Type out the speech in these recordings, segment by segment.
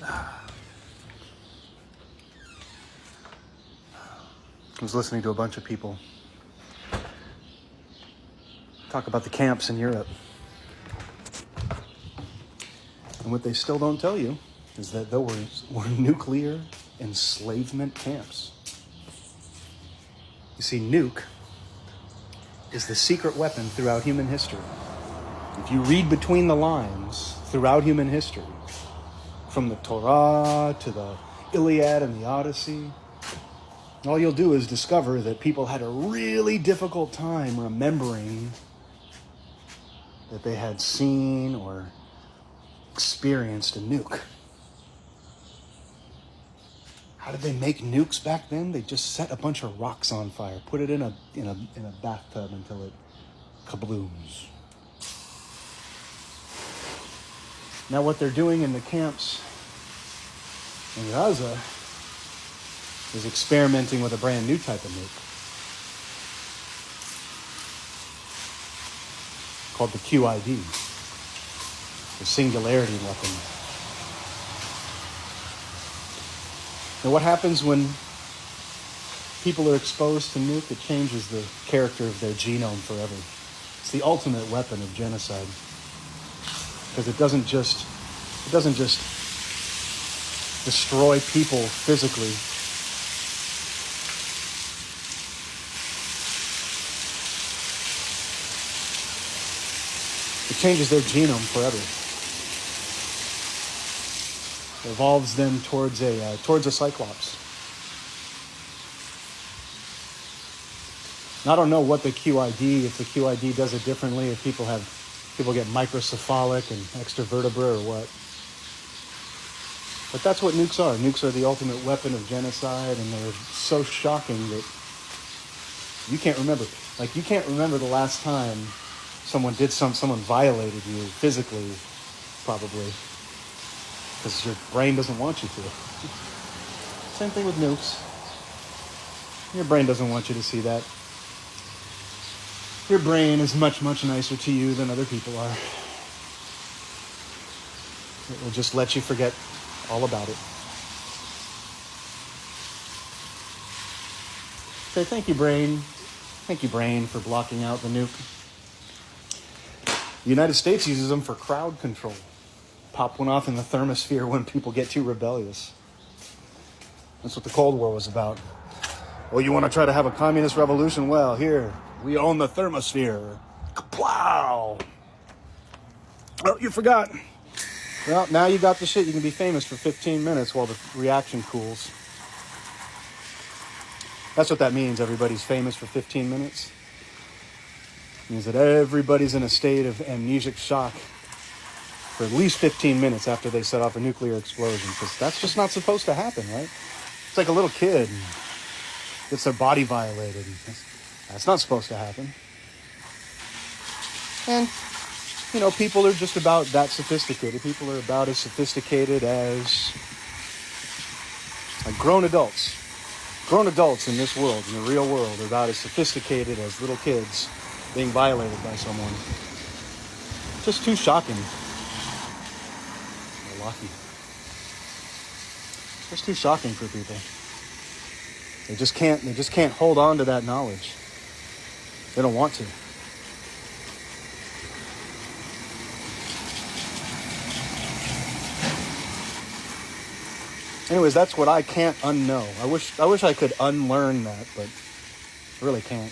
I was listening to a bunch of people talk about the camps in Europe. And what they still don't tell you is that there were nuclear enslavement camps. You see, nuke is the secret weapon throughout human history. If you read between the lines throughout human history, from the Torah to the Iliad and the Odyssey, all you'll do is discover that people had a really difficult time remembering that they had seen or experienced a nuke. How did they make nukes back then? They just set a bunch of rocks on fire, put it in a bathtub until it kablooms. Now what they're doing in the camps in Gaza is experimenting with a brand new type of nuke called the QID, the singularity weapon. Now what happens when people are exposed to nuke? It changes the character of their genome forever. It's the ultimate weapon of genocide. Because it doesn't just destroy people physically. It changes their genome forever. It evolves them towards a cyclops. And I don't know what the QID, if the QID does it differently, if people get microcephalic and extravertebra or what. But that's what nukes are. Nukes are the ultimate weapon of genocide, and they're so shocking that you can't remember. Like, you can't remember the last time someone violated you physically, probably, because your brain doesn't want you to. Same thing with nukes. Your brain doesn't want you to see that. Your brain is much, much nicer to you than other people are. It will just let you forget all about it. Say, thank you, brain. Thank you, brain, for blocking out the nuke. The United States uses them for crowd control. Pop one off in the thermosphere when people get too rebellious. That's what the Cold War was about. Oh, you want to try to have a communist revolution? Well, here, we own the thermosphere. Kaplow! Oh, you forgot. Well, now you got the shit. You can be famous for 15 minutes while the reaction cools. That's what that means. Everybody's famous for 15 minutes. It means that everybody's in a state of amnesic shock for at least 15 minutes after they set off a nuclear explosion. Because that's just not supposed to happen, right? It's like a little kid gets their body violated. That's not supposed to happen. And, you know, people are just about that sophisticated. People are about as sophisticated as like grown adults. Grown adults in this world, in the real world, are about as sophisticated as little kids being violated by someone. Just too shocking. They're lucky. Just too shocking for people. They just can't hold on to that knowledge. They don't want to. Anyways, that's what I can't unknow. I wish I could unlearn that, but I really can't.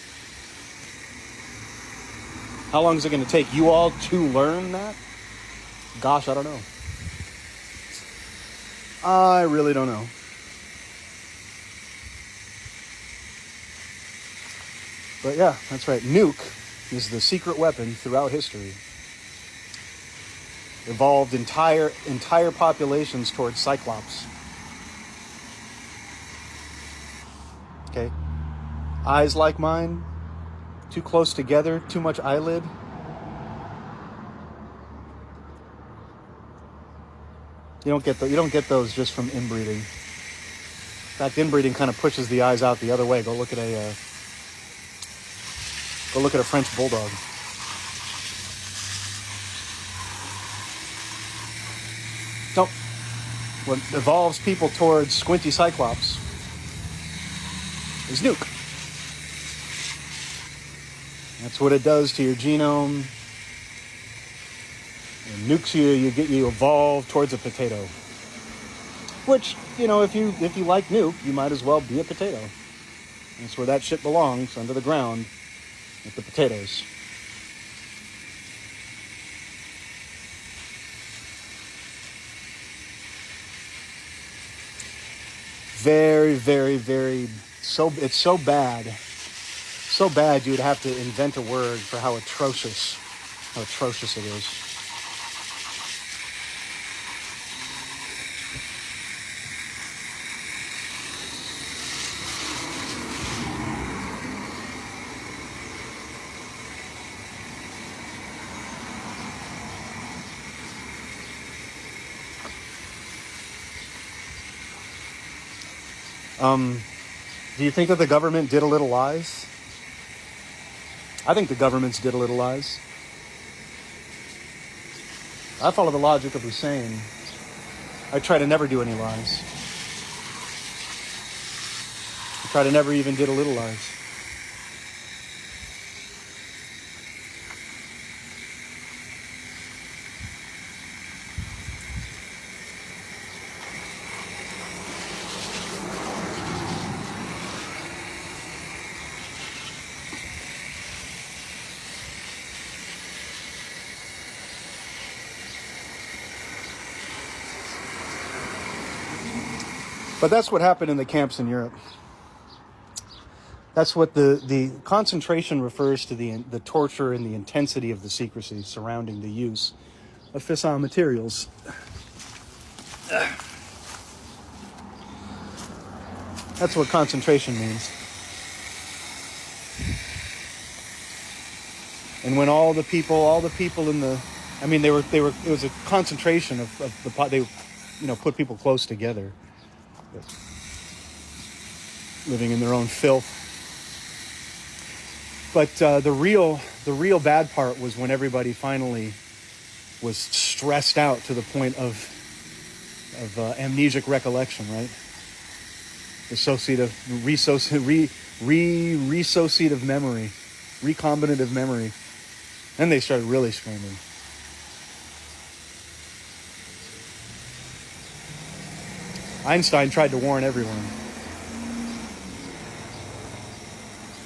How long is it going to take you all to learn that? Gosh, I don't know. I really don't know. But yeah, that's right. Nuke is the secret weapon throughout history. Evolved entire populations towards cyclops. Okay? Eyes like mine, too close together, too much eyelid. You don't get those just from inbreeding. In fact, inbreeding kind of pushes the eyes out the other way. Go look at a French bulldog. what evolves people towards Squinty Cyclops is nuke. That's what it does to your genome. It nukes you, you evolve towards a potato. Which, if you like nuke, you might as well be a potato. That's where that shit belongs, under the ground, with the potatoes. Very, very, very, it's so bad. So bad you'd have to invent a word for how atrocious it is. Do you think that the government did a little lies? I think the governments did a little lies. I follow the logic of Hussein. I try to never do any lies. I try to never even did a little lies. But that's what happened in the camps in Europe. That's what the concentration refers to, the torture and the intensity of the secrecy surrounding the use of fissile materials. That's what concentration means. And when all the people in the, it was a concentration of the pot. They, put people close together, living in their own filth. But the real bad part was when everybody finally was stressed out to the point of amnesic recollection, right? Dissociative memory, recombinative memory. Then they started really screaming. Einstein tried to warn everyone.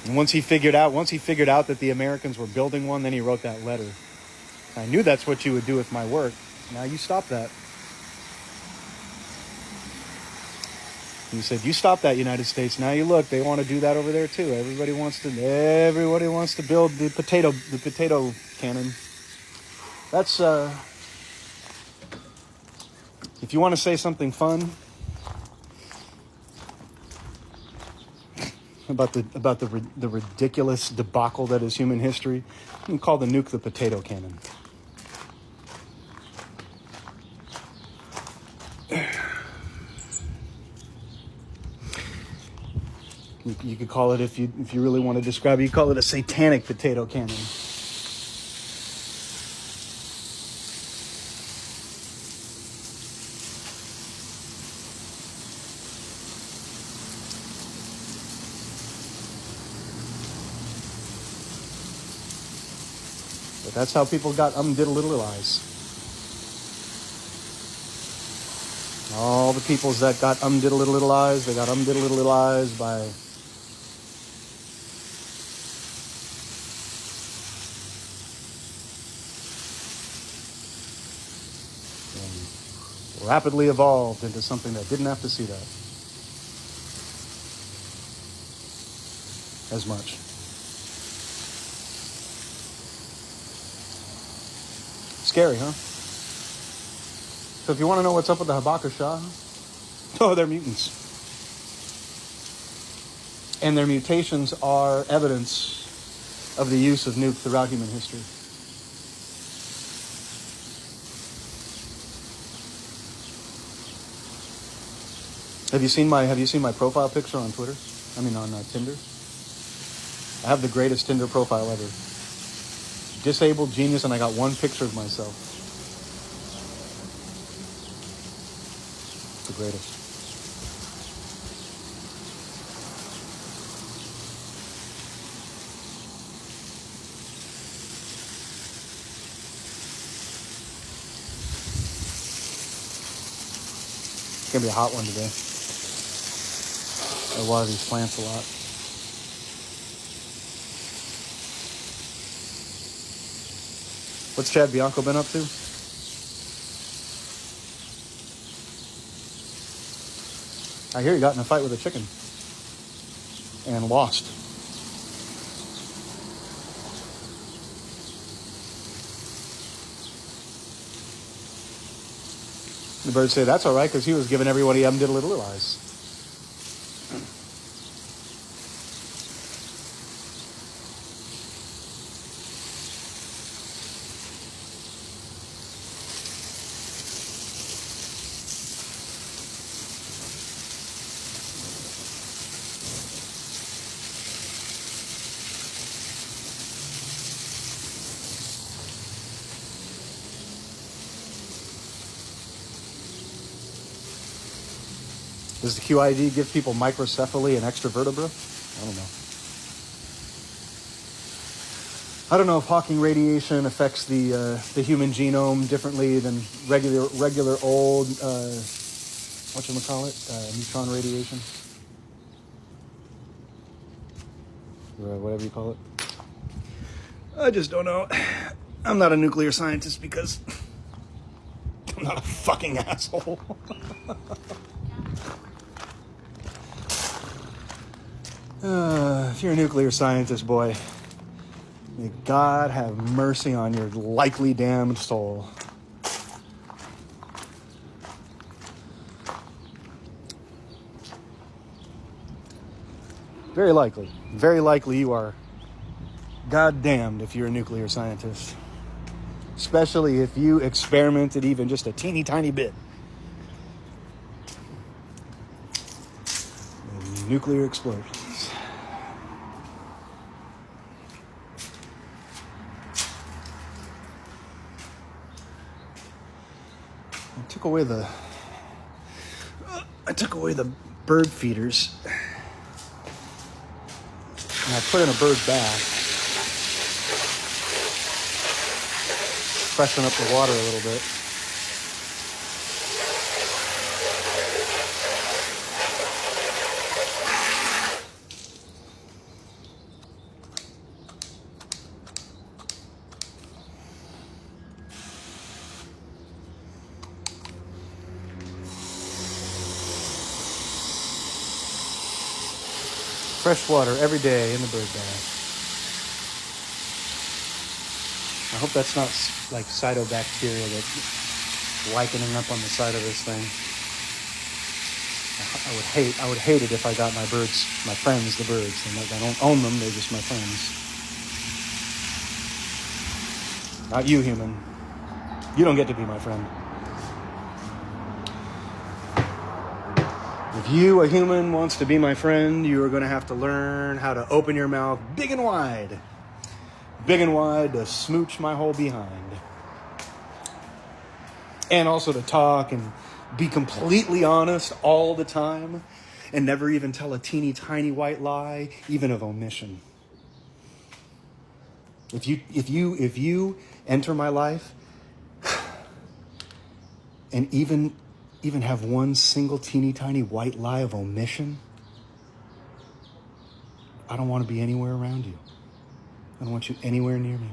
And once he figured out that the Americans were building one, then he wrote that letter. I knew that's what you would do with my work. Now you stop that. He said, you stop that, United States. Now you look, they want to do that over there too. Everybody wants to build the potato cannon. That's if you want to say something fun about the ridiculous debacle that is human history, you can call the nuke the potato cannon. You could call it, if you really want to describe it, you call it a satanic potato cannon. But that's how people got umdiddle-lies. All the peoples that got umdiddle-lies, they got umdiddle-lies by rapidly evolved into something that didn't have to see that as much. Scary, huh? So if you want to know what's up with the Habakusha, oh, they're mutants. And their mutations are evidence of the use of nuke throughout human history. Have you seen my profile picture on Twitter? On Tinder. I have the greatest Tinder profile ever. Disabled, genius, and I got one picture of myself. greatest. It's going to be a hot one today. I water these plants a lot. What's Chad Bianco been up to? I hear he got in a fight with a chicken and lost. The birds say that's all right because he was giving everybody little eyes. Does the QID give people microcephaly and extra vertebra? I don't know. I don't know if Hawking radiation affects the human genome differently than regular old neutron radiation, or whatever you call it. I just don't know. I'm not a nuclear scientist because I'm not a fucking asshole. If you're a nuclear scientist, boy, may God have mercy on your likely damned soul. Very likely you are goddamned if you're a nuclear scientist. Especially if you experimented even just a teeny tiny bit. Nuclear explosions. I took away the bird feeders, and I put in a bird bath, freshen up the water a little bit. Fresh water every day in the bird bath. I hope that's not like cyanobacteria that's likening up on the side of this thing. I would hate it if I got my friends, the birds. And like, I don't own them, they're just my friends. Not you, human. You don't get to be my friend. If you, a human, wants to be my friend, you are going to have to learn how to open your mouth big and wide. Big and wide to smooch my whole behind. And also to talk and be completely honest all the time and never even tell a teeny tiny white lie, even of omission. If you enter my life and even have one single teeny tiny white lie of omission, I don't want to be anywhere around you. I don't want you anywhere near me.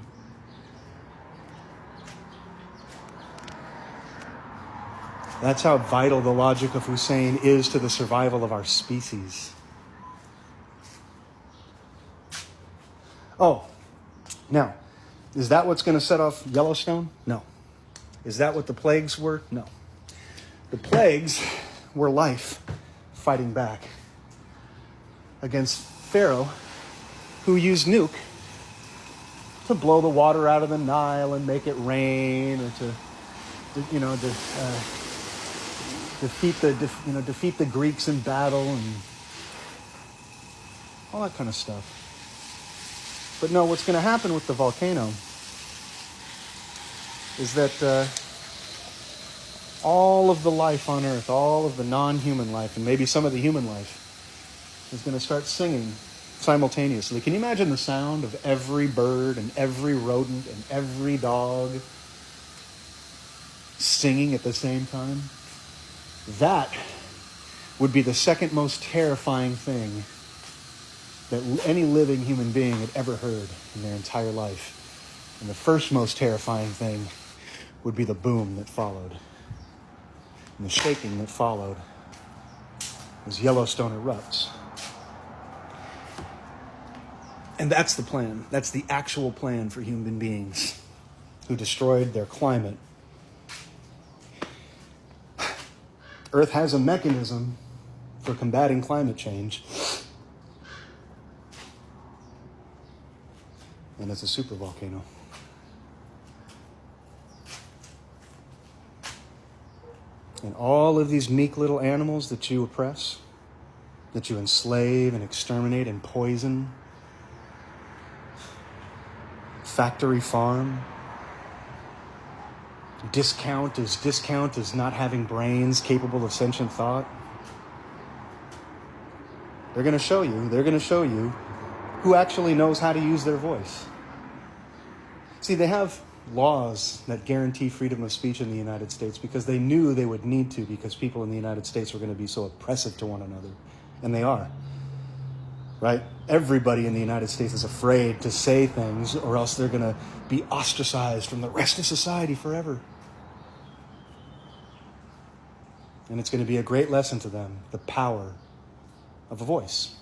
That's how vital the logic of Hussein is to the survival of our species. Oh, now, is that what's going to set off Yellowstone? No. Is that what the plagues were? No. The plagues were life fighting back against Pharaoh, who used nuke to blow the water out of the Nile and make it rain, or to defeat the Greeks in battle and all that kind of stuff. But no, what's going to happen with the volcano is that all of the life on earth, all of the non-human life, and maybe some of the human life, is going to start singing simultaneously. Can you imagine the sound of every bird and every rodent and every dog singing at the same time? That would be the second most terrifying thing that any living human being had ever heard in their entire life. And the first most terrifying thing would be the boom that followed, and the shaking that followed as Yellowstone erupts. And that's the plan. That's the actual plan for human beings who destroyed their climate. Earth has a mechanism for combating climate change, and it's a supervolcano. And all of these meek little animals that you oppress, that you enslave and exterminate and poison, factory farm, discount as not having brains capable of sentient thought. They're going to show you who actually knows how to use their voice. See, they have laws that guarantee freedom of speech in the United States because they knew they would need to, because people in the United States were going to be so oppressive to one another. And they are. Right? Everybody in the United States is afraid to say things, or else they're going to be ostracized from the rest of society forever. And it's going to be a great lesson to them, the power of a voice.